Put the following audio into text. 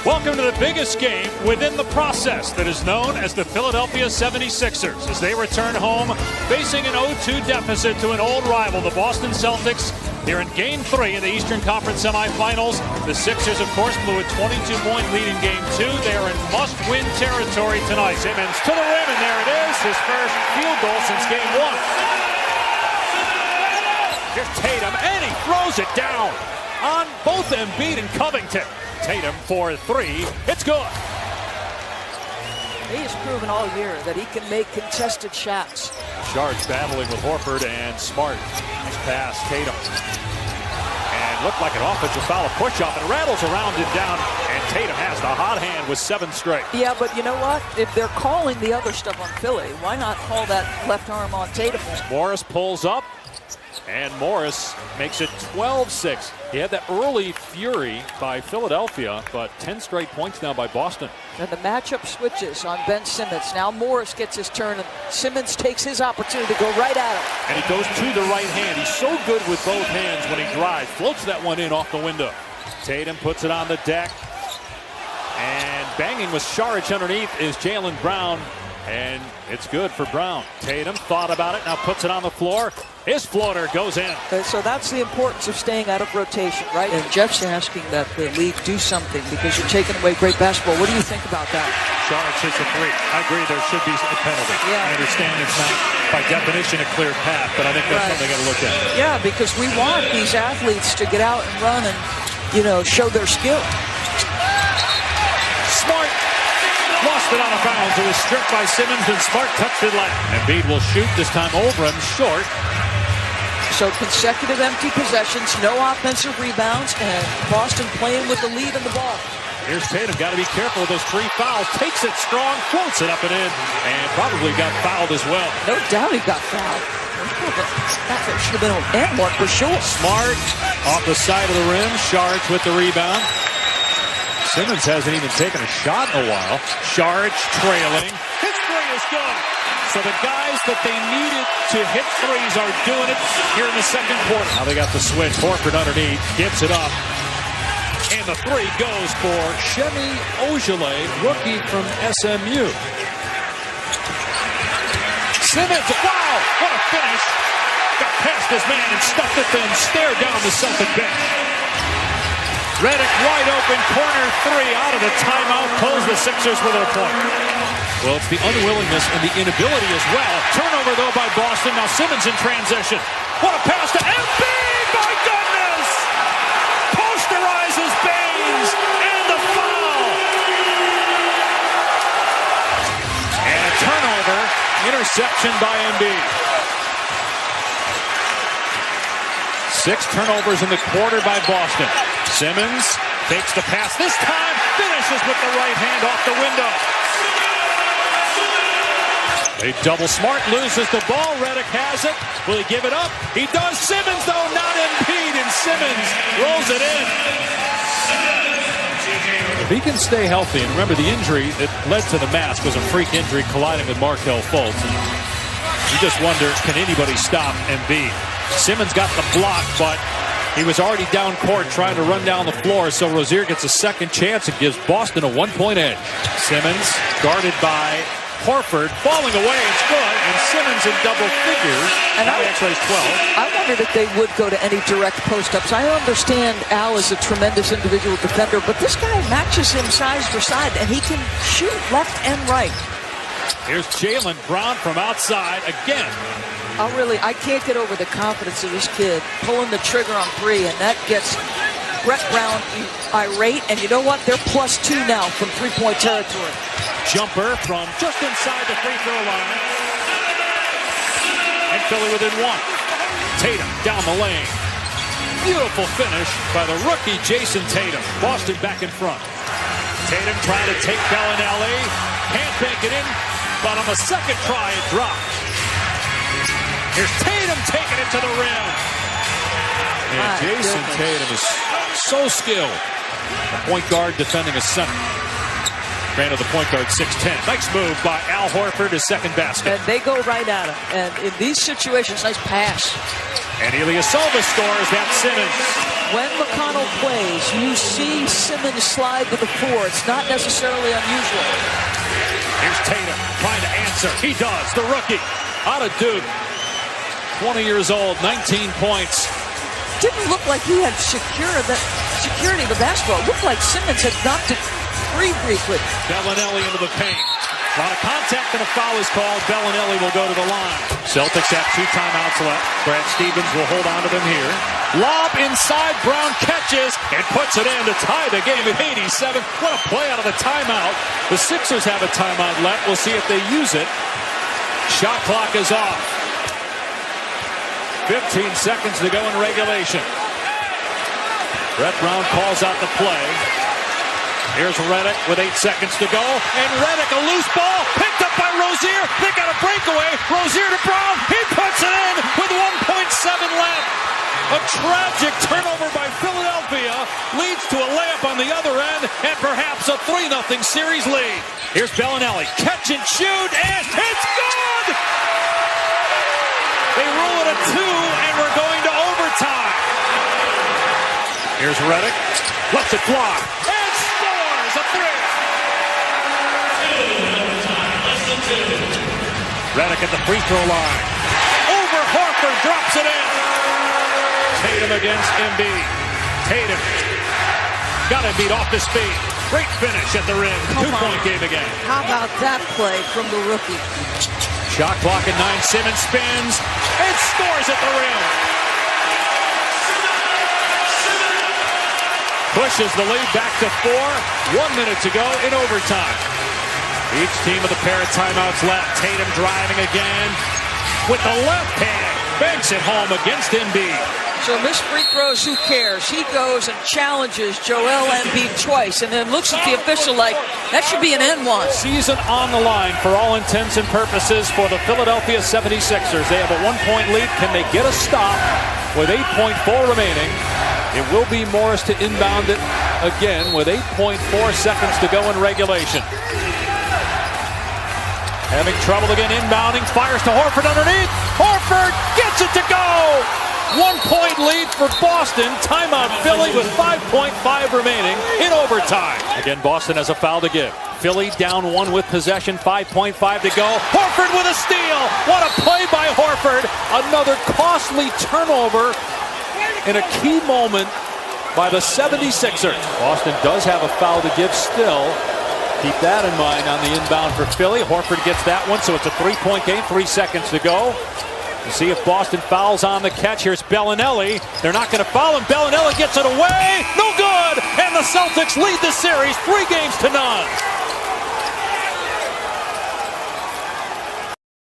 Welcome to the biggest game within the process that is known as the Philadelphia 76ers as they return home facing an 0-2 deficit to an old rival, the Boston Celtics. Here in Game 3 of the Eastern Conference semifinals. The Sixers, of course, blew a 22-point lead in Game 2. They are in must-win territory tonight. Simmons to the rim, and there it is, his first field goal since Game 1. Here's Tatum, and he throws it down on both Embiid and Covington. Tatum for 3. It's good. He has proven all year that he can make contested shots. Sharks battling with Horford and Smart. Nice pass, Tatum. And looked like an offensive foul, a push-up, and rattles around and down. And Tatum has the hot hand with 7 straight. Yeah, but you know what? If they're calling the other stuff on Philly, why not call that left arm on Tatum? Morris pulls up. And Morris makes it 12-6. He had that early fury by Philadelphia, but 10 straight points now by Boston. And the matchup switches on Ben Simmons. Now Morris gets his turn, and Simmons takes his opportunity to go right at him. And he goes to the right hand. He's so good with both hands when he drives. Floats that one in off the window. Tatum puts it on the deck. And banging with Saric underneath is Jaylen Brown. And it's good for Brown. Tatum thought about it, now puts it on the floor. His floater goes in. So that's the importance of staying out of rotation, right? And Jeff's asking that the league do something because you're taking away great basketball. What do you think about that? Saric hits a 3. I agree there should be a penalty. Yeah. I understand it's not, by definition, a clear path, but I think that's something they got to look at. Yeah, because we want these athletes to get out and run and, you know, show their skill. Smart. Lost it out of bounds. It was stripped by Simmons, and Smart touched it left. Embiid will shoot, this time over him, short. So consecutive empty possessions, no offensive rebounds, and Boston playing with the lead in the ball. Here's Tatum, got to be careful with those 3 fouls. Takes it strong, floats it up and in, and probably got fouled as well. No doubt he got fouled. That should have been an and one for sure. Smart off the side of the rim, Saric with the rebound. Simmons hasn't even taken a shot in a while. Saric trailing. His 3 is good. So the guys that they needed to hit 3s are doing it here in the second quarter. Now they got the switch. Horford underneath. Gives it up. And the 3 goes for Shemi Ojale, rookie from SMU. Simmons, wow, what a finish. Got past his man and stuffed it, then stared down the Celtic bench. Redick wide open, corner 3 out of the timeout. Pulls the Sixers with a point. Well, it's the unwillingness and the inability as well. Turnover, though, by Boston. Now Simmons in transition. What a pass to Embiid! My goodness! Posterizes Baines, and the foul! And a turnover. Interception by Embiid. 6 turnovers in the quarter by Boston. Simmons takes the pass. This time finishes with the right hand off the window. They double Smart, loses the ball. Redick has it. Will he give it up? He does. Simmons, though, not Embiid, and Simmons rolls it in. If he can stay healthy, and remember the injury that led to the mask was a freak injury colliding with Markelle Fultz. And you just wonder, can anybody stop Embiid? Simmons got the block, but he was already down court trying to run down the floor, so Rozier gets a second chance and gives Boston a 1-point edge. Simmons guarded by Horford, falling away, it's good, and Simmons in double figures. And now he actually has 12. I wondered if they would go to any direct post-ups. I understand Al is a tremendous individual defender, but this guy matches him side for side, and he can shoot left and right. Here's Jaylen Brown from outside again. I can't get over the confidence of this kid pulling the trigger on 3, and that gets Brett Brown irate. And you know what? They're +2 now from 3-point territory. Jumper from just inside the free throw line. And Philly within 1. Tatum down the lane. Beautiful finish by the rookie Jayson Tatum. Boston back in front. Tatum trying to take Bellinelli. Can't bank it in, but on the second try it drops. Here's Tatum taking it to the rim. And Jayson Tatum is so skilled. A point guard defending a center. Granted, the point guard 6'10". Nice move by Al Horford, his second basket. And they go right at him. And in these situations, nice pass. And Ilyasova scores. That's Simmons. When McConnell plays, you see Simmons slide to the floor. It's not necessarily unusual. Here's Tatum trying to answer. He does. The rookie out of Duke. 20 years old, 19 points. Didn't look like he had security of the basketball. It looked like Simmons had knocked it free briefly. Bellinelli into the paint. A lot of contact and a foul is called. Bellinelli will go to the line. Celtics have 2 timeouts left. Brad Stevens will hold on to them here. Lob inside. Brown catches and puts it in to tie the game at 87. What a play out of the timeout. The Sixers have a timeout left. We'll see if they use it. Shot clock is off. 15 seconds to go in regulation. Brett Brown calls out the play. Here's Redick with 8 seconds to go. And Redick, a loose ball, picked up by Rozier. They got a breakaway. Rozier to Brown. He puts it in with 1.7 left. A tragic turnover by Philadelphia leads to a layup on the other end and perhaps a 3-0 series lead. Here's Bellinelli. Catch and shoot, and it's good! They rule it a 2, and we're going to overtime. Here's Redick. Lets it fly. And scores a 3. Redick at the free throw line. Over Horford, drops it in. Tatum against Embiid. Tatum got Embiid off his feet. Great finish at the rim. 2-point game again. How about that play from the rookie? Shot clock at 9. Simmons spins and scores at the rim. Pushes the lead back to 4. 1 minute to go in overtime. Each team with a pair of timeouts left. Tatum driving again with the left hand. Banks it home against Embiid. So missed free throws, who cares? He goes and challenges Joel Embiid twice and then looks at the official like, that should be an N1. Season on the line for all intents and purposes for the Philadelphia 76ers. They have a 1-point lead. Can they get a stop with 8.4 remaining? It will be Morris to inbound it again with 8.4 seconds to go in regulation. Having trouble again inbounding. Fires to Horford underneath. Horford gets it to go! 1-point lead for Boston. Timeout Philly with 5.5 remaining in overtime. Again, Boston has a foul to give. Philly down 1 with possession. 5.5 to go. Horford with a steal. What a play by Horford. Another costly turnover in a key moment by the 76ers. Boston does have a foul to give still. Keep that in mind on the inbound for Philly. Horford gets that one, so it's a 3-point game. 3 seconds to go. We'll see if Boston fouls on the catch. Here's Bellinelli. They're not going to foul him. Bellinelli gets it away. No good. And the Celtics lead the series 3-0.